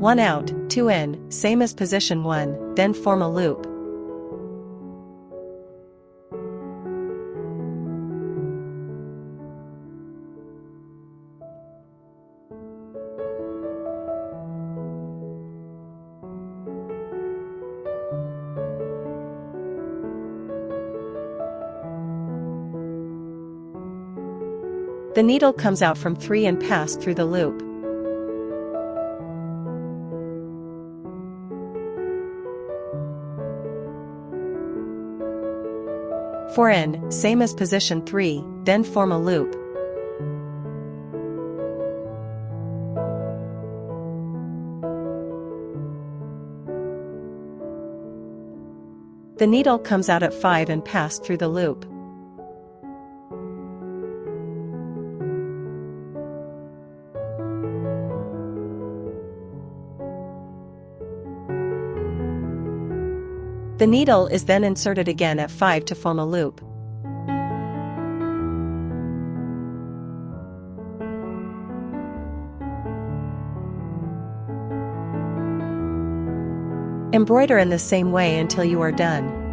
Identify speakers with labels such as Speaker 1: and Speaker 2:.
Speaker 1: 1 out, 2 in, same as position 1, then form a loop. The needle comes out from 3 and pass through the loop. Four in, same as position 3, then form a loop. The needle comes out at 5 and pass through the loop. The needle is then inserted again at 5 to form a loop. Embroider in the same way until you are done.